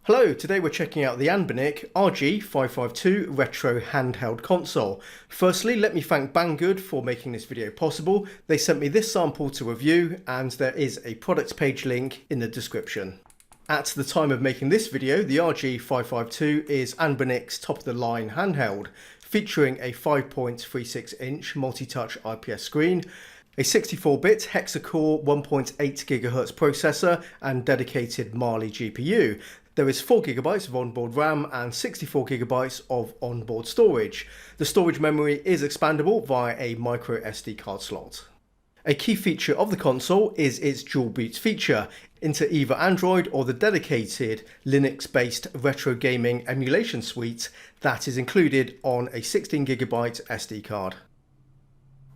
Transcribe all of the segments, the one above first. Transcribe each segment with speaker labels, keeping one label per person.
Speaker 1: Hello, today we're checking out the ANBERNIC RG552 retro handheld console. Firstly, let me thank Banggood for making this video possible. They sent me this sample to review and there is a product page link in the description. At the time of making this video, the RG552 is ANBERNIC's top of the line handheld, featuring a 5.36 inch multi-touch IPS screen, a 64-bit hexa-core 1.8 GHz processor and dedicated Mali GPU. There is 4GB of onboard RAM and 64GB of onboard storage. The storage memory is expandable via a micro SD card slot. A key feature of the console is its dual boot feature into either Android or the dedicated Linux-based retro gaming emulation suite that is included on a 16GB SD card.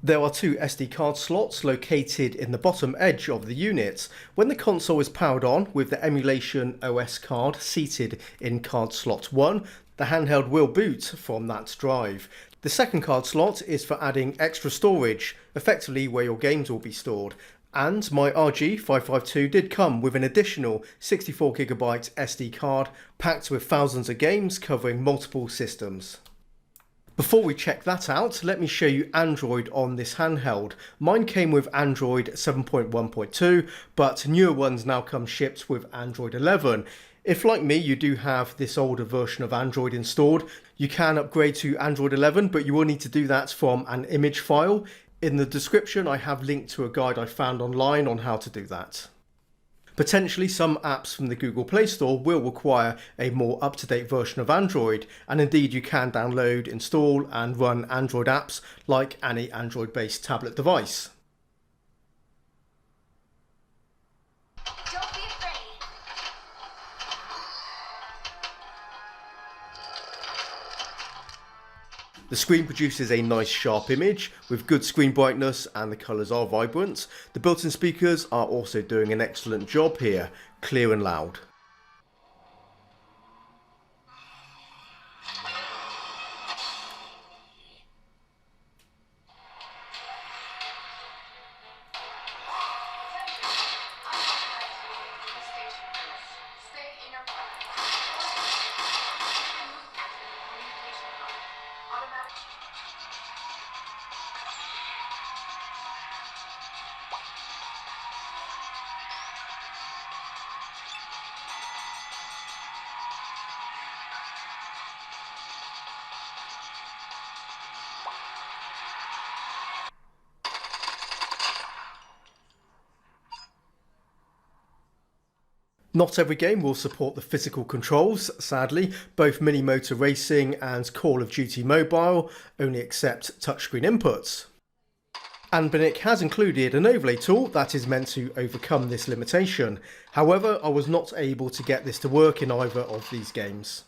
Speaker 1: There are two SD card slots located in the bottom edge of the unit. When the console is powered on with the emulation OS card seated in card slot 1, the handheld will boot from that drive. The second card slot is for adding extra storage, effectively where your games will be stored. And my RG552 did come with an additional 64GB SD card packed with thousands of games covering multiple systems. Before we check that out, let me show you Android on this handheld. Mine came with Android 7.1.2, but newer ones now come shipped with Android 11. If, like me, you do have this older version of Android installed, you can upgrade to Android 11, but you will need to do that from an image file. In the description, I have linked to a guide I found online on how to do that. Potentially some apps from the Google Play Store will require a more up-to-date version of Android, and indeed you can download, install and run Android apps like any Android-based tablet device.
Speaker 2: Don't be afraid.
Speaker 1: The screen produces a nice sharp image with good screen brightness and the colours are vibrant. The built-in speakers are also doing an excellent job here, clear and loud. Not every game will support the physical controls, sadly. Both Mini Motor Racing and Call of Duty Mobile only accept touchscreen inputs. ANBERNIC has included an overlay tool that is meant to overcome this limitation. However, I was not able to get this to work in either of these games.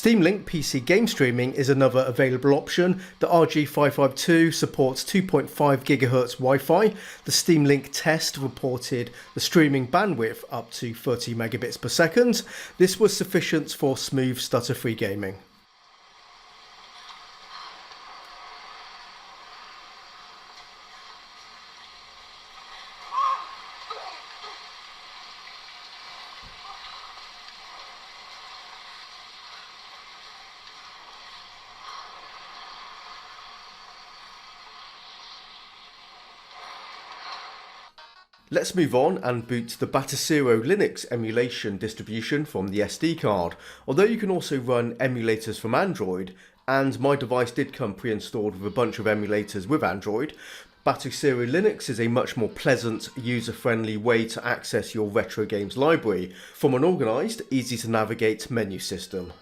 Speaker 1: Steam Link PC game streaming is another available option. The RG552 supports 2.5 GHz Wi-Fi. The Steam Link test reported the streaming bandwidth up to 30 megabits per second. This was sufficient for smooth stutter-free gaming. Let's move on and boot the Batasero Linux emulation distribution from the SD card, although you can also run emulators from Android, and my device did come pre-installed with a bunch of emulators with Android. Batasero Linux is a much more pleasant, user-friendly way to access your retro games library from an organised, easy to navigate menu system.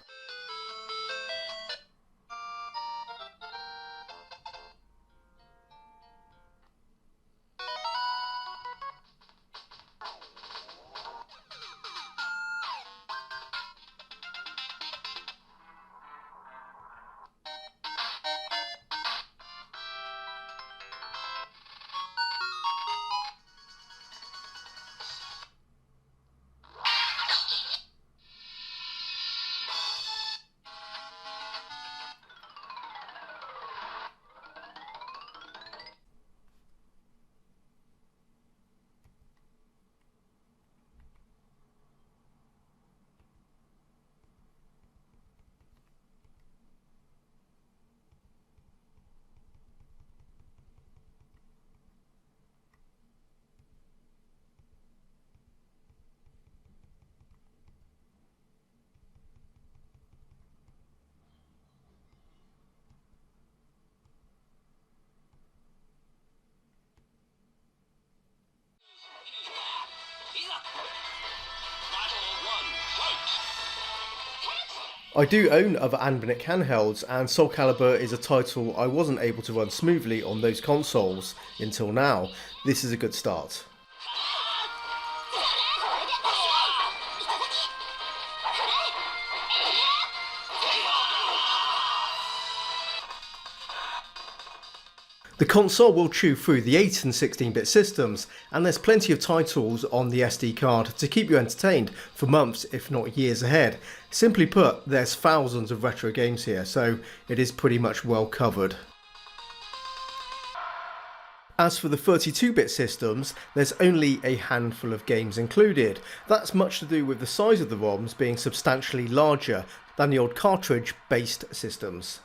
Speaker 1: I do own other ANBERNIC handhelds, and Soul Calibur is a title I wasn't able to run smoothly on those consoles until now. This is a good start. The console will chew through the 8 and 16-bit systems, and there's plenty of titles on the SD card to keep you entertained for months if not years ahead. Simply put, there's thousands of retro games here, so it is pretty much well covered. As for the 32-bit systems, there's only a handful of games included. That's much to do with the size of the ROMs being substantially larger than the old cartridge-based systems.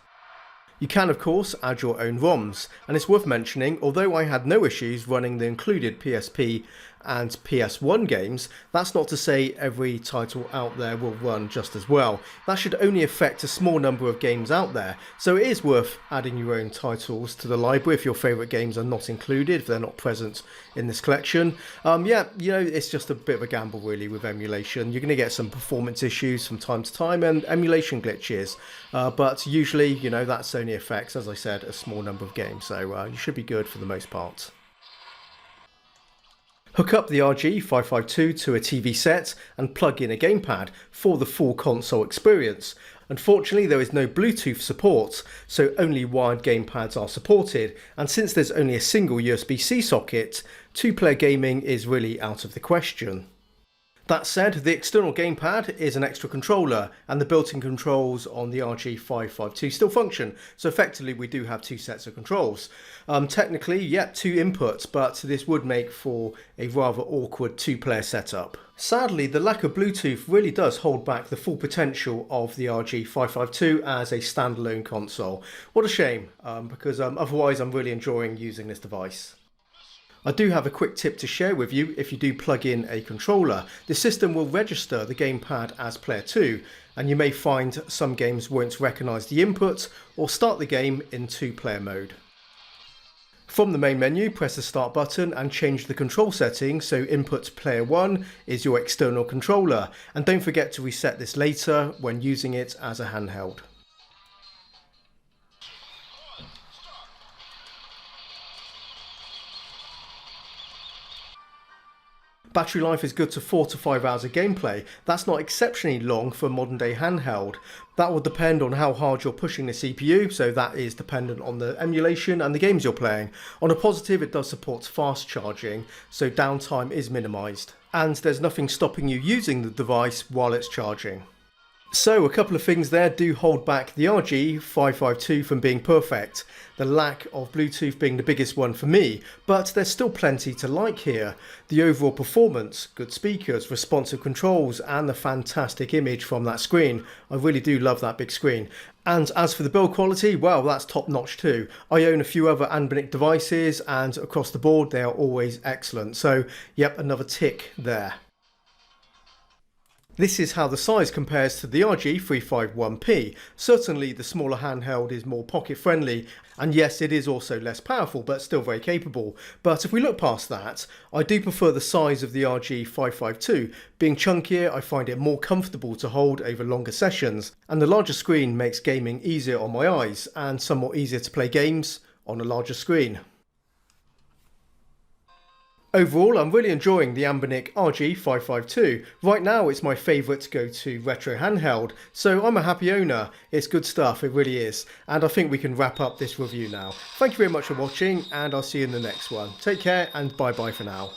Speaker 1: You can of course add your own ROMs, and it's worth mentioning, although I had no issues running the included PSP and PS1 games, that's not to say every title out there will run just as well. That should only affect a small number of games out there, so it is worth adding your own titles to the library if your favourite games are not included, if they're not present in this collection. Yeah, you know, it's just a bit of a gamble really with emulation. You're going to get some performance issues from time to time and emulation glitches, but usually, you know, that's only affects, as I said, a small number of games, so you should be good for the most part. Hook up the RG552 to a TV set and plug in a gamepad for the full console experience. Unfortunately, there is no Bluetooth support, so only wired gamepads are supported, and since there's only a single USB-C socket, two-player gaming is really out of the question. That said, the external gamepad is an extra controller, and the built-in controls on the RG552 still function, so effectively we do have two sets of controls. Technically, yeah, two inputs, but this would make for a rather awkward two-player setup. Sadly, the lack of Bluetooth really does hold back the full potential of the RG552 as a standalone console. What a shame, because otherwise I'm really enjoying using this device. I do have a quick tip to share with you if you do plug in a controller. The system will register the gamepad as player 2, and you may find some games won't recognise the input or start the game in two-player mode. From the main menu, press the start button and change the control settings so input player 1 is your external controller, and don't forget to reset this later when using it as a handheld. Battery life is good to 4 to 5 hours of gameplay. That's not exceptionally long for a modern day handheld. That will depend on how hard you're pushing the CPU, so that is dependent on the emulation and the games you're playing. On a positive, it does support fast charging, so downtime is minimised. And there's nothing stopping you using the device while it's charging. So a couple of things there do hold back the RG552 from being perfect. The lack of Bluetooth being the biggest one for me, but there's still plenty to like here. The overall performance, good speakers, responsive controls, and the fantastic image from that screen. I really do love that big screen. And as for the build quality, well, that's top notch too. I own a few other ANBERNIC devices, and across the board they are always excellent. So yep, another tick there. This is how the size compares to the RG351P. Certainly the smaller handheld is more pocket friendly, and yes, it is also less powerful but still very capable. But if we look past that, I do prefer the size of the RG552. Being chunkier, I find it more comfortable to hold over longer sessions, and the larger screen makes gaming easier on my eyes and somewhat easier to play games on a larger screen. Overall, I'm really enjoying the ANBERNIC RG552. Right now, it's my favourite go-to retro handheld, so I'm a happy owner. It's good stuff, it really is. And I think we can wrap up this review now. Thank you very much for watching, and I'll see you in the next one. Take care, and bye-bye for now.